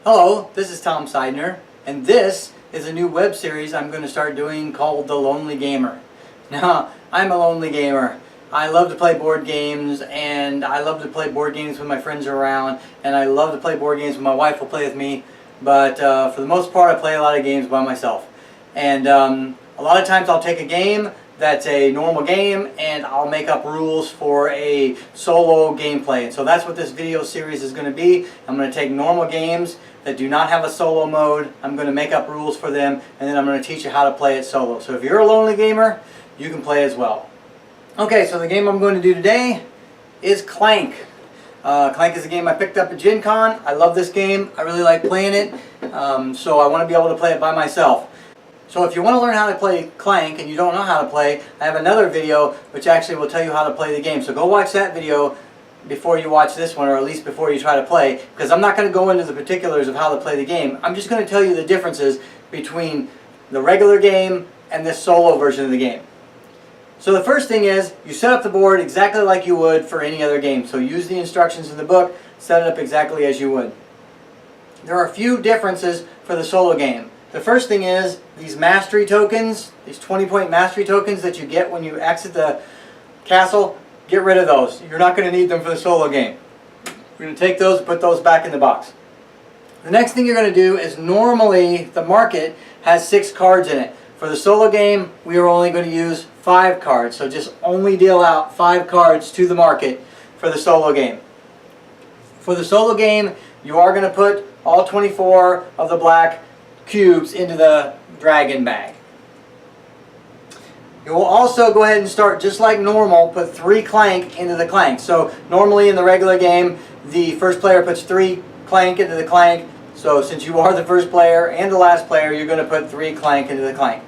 Hello, this is Tom Sidener, and this is a new web series I'm going to start doing called The Lonely Gamer. Now, I'm a lonely gamer. I love to play board games, and I love to play board games when my friends are around, and I love to play board games when my wife will play with me, but for the most part I play a lot of games by myself. And a lot of times I'll take a game that's a normal game and I'll make up rules for a solo gameplay. And so that's what this video series is going to be. I'm going to take normal games that do not have a solo mode, I'm going to make up rules for them, and then I'm going to teach you how to play it solo. So if you're a lonely gamer, you can play as well. Okay, so the game I'm going to do today is Clank. Clank is a game I picked up at Gen Con. I love this game. I really like playing it, so I want to be able to play it by myself. So if you want to learn how to play Clank and you don't know how to play, I have another video which actually will tell you how to play the game. So go watch that video before you watch this one, or at least before you try to play, because I'm not going to go into the particulars of how to play the game. I'm just going to tell you the differences between the regular game and this solo version of the game. So the first thing is, you set up the board exactly like you would for any other game. So use the instructions in the book, set it up exactly as you would. There are a few differences for the solo game. The first thing is these mastery tokens, these 20-point mastery tokens that you get when you exit the castle, get rid of those. You're not going to need them for the solo game. We're going to take those and put those back in the box. The next thing you're going to do is, normally the market has 6 cards in it. For the solo game, we are only going to use 5 cards. So just only deal out 5 cards to the market for the solo game. For the solo game, you are going to put all 24 of the black cubes into the dragon bag. You will also go ahead and start just like normal, put 3 Clank into the Clank. So normally in the regular game, the first player puts 3 Clank into the Clank. So since you are the first player and the last player, you're going to put 3 Clank into the Clank.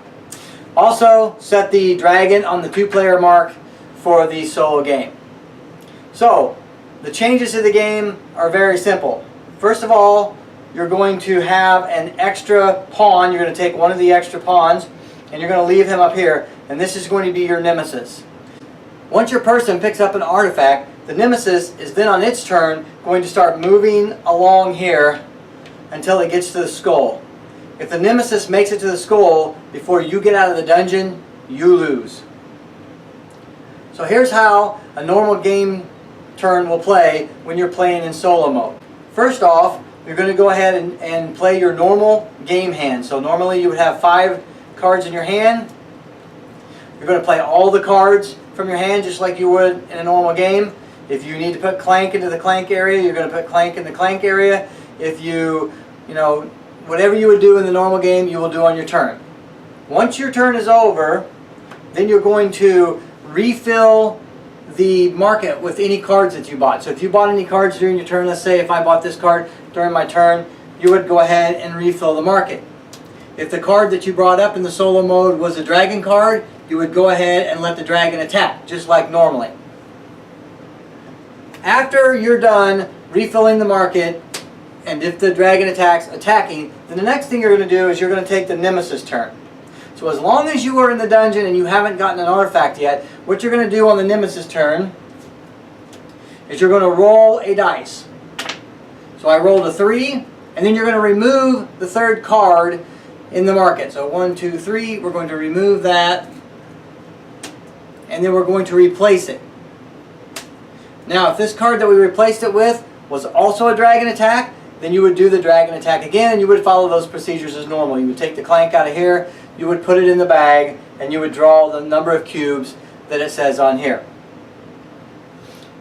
Also, set the dragon on the 2-player mark for the solo game. So, the changes to the game are very simple. First of all, you're going to have an extra pawn. You're going to take one of the extra pawns and you're going to leave him up here, and this is going to be your nemesis. Once your person picks up an artifact, the nemesis is then on its turn going to start moving along here until it gets to the skull. If the nemesis makes it to the skull before you get out of the dungeon, you lose. So here's how a normal game turn will play when you're playing in solo mode. First off, you're going to go ahead and play your normal game hand. So normally you would have 5 cards in your hand. You're going to play all the cards from your hand just like you would in a normal game. If you need to put Clank into the Clank area, you're going to put Clank in the Clank area. If you whatever you would do in the normal game, you will do on your turn. Once your turn is over, then you're going to refill the market with any cards that you bought. So if you bought any cards during your turn, let's say if I bought this card during my turn, you would go ahead and refill the market. If the card that you brought up in the solo mode was a dragon card, you would go ahead and let the dragon attack, just like normally. After you're done refilling the market, and if the dragon attacking, then the next thing you're going to do is you're going to take the nemesis turn. So as long as you are in the dungeon and you haven't gotten an artifact yet, what you're going to do on the nemesis turn is you're going to roll a dice. So I rolled a 3, and then you're going to remove the 3rd card in the market. So 1, 2, 3, we're going to remove that, and then we're going to replace it. Now if this card that we replaced it with was also a dragon attack, then you would do the dragon attack again, and you would follow those procedures as normal. You would take the Clank out of here, you would put it in the bag, and you would draw the number of cubes that it says on here.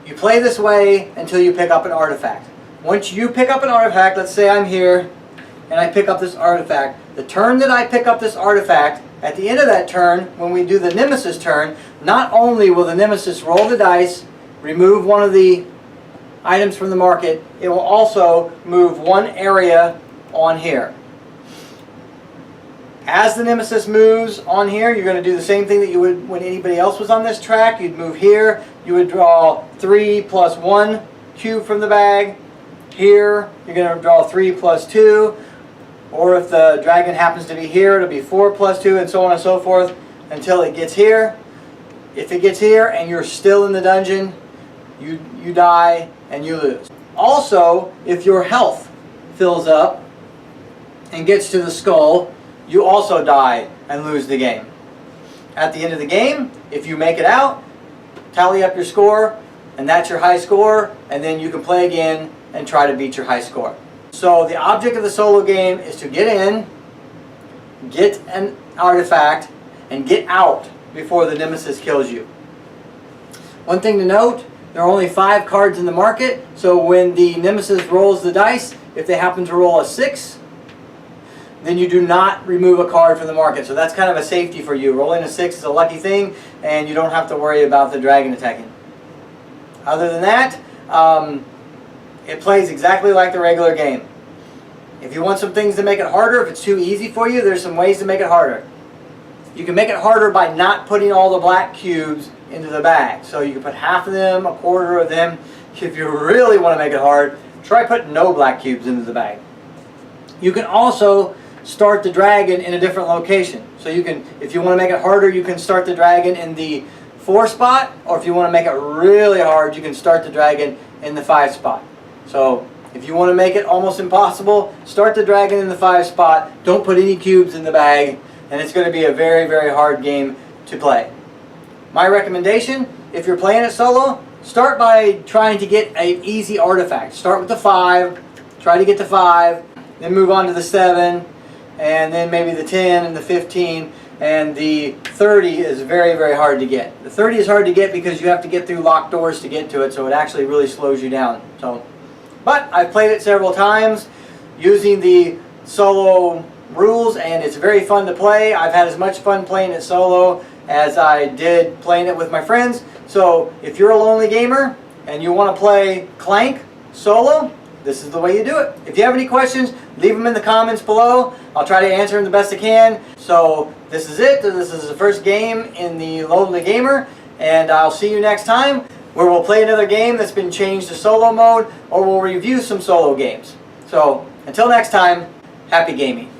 You play this way until you pick up an artifact. Once you pick up an artifact, let's say I'm here and I pick up this artifact. The turn that I pick up this artifact, at the end of that turn, when we do the nemesis turn, not only will the nemesis roll the dice, remove one of the items from the market, it will also move 1 area on here. As the nemesis moves on here, you're going to do the same thing that you would when anybody else was on this track. You'd move here, you would draw 3 plus 1 cube from the bag. Here, you're going to draw 3 plus 2. Or if the dragon happens to be here, it'll be 4 plus 2, and so on and so forth until it gets here. If it gets here and you're still in the dungeon, you die and you lose. Also, if your health fills up, and gets to the skull, you also die and lose the game. At the end of the game, if you make it out, tally up your score, and that's your high score, and then you can play again and try to beat your high score. So the object of the solo game is to get in, get an artifact, and get out before the nemesis kills you. One thing to note, there are only 5 cards in the market, so when the nemesis rolls the dice, if they happen to roll a 6, then you do not remove a card from the market. So that's kind of a safety for you. Rolling a 6 is a lucky thing, and you don't have to worry about the dragon attacking. Other than that, it plays exactly like the regular game. If you want some things to make it harder, if it's too easy for you, there's some ways to make it harder. You can make it harder by not putting all the black cubes into the bag. So you can put half of them, a quarter of them. If you really want to make it hard, try putting no black cubes into the bag. You can also start the dragon in a different location. So you can, if you want to make it harder, you can start the dragon in the 4 spot, or if you want to make it really hard, you can start the dragon in the 5 spot. So if you want to make it almost impossible, start the dragon in the 5 spot, don't put any cubes in the bag, and it's going to be a very, very hard game to play. My recommendation, if you're playing it solo, start by trying to get an easy artifact. Start with the 5, try to get to 5, then move on to the 7, and then maybe the 10 and the 15, and the 30 is very, very hard to get. The 30 is hard to get because you have to get through locked doors to get to it, so it actually really slows you down. But I've played it several times using the solo rules, and it's very fun to play. I've had as much fun playing it solo as I did playing it with my friends. So if you're a lonely gamer and you want to play Clank solo, this is the way you do it. If you have any questions, leave them in the comments below. I'll try to answer them the best I can. So this is it. This is the first game in the Lonely Gamer, and I'll see you next time, where we'll play another game that's been changed to solo mode, or we'll review some solo games. So until next time, happy gaming.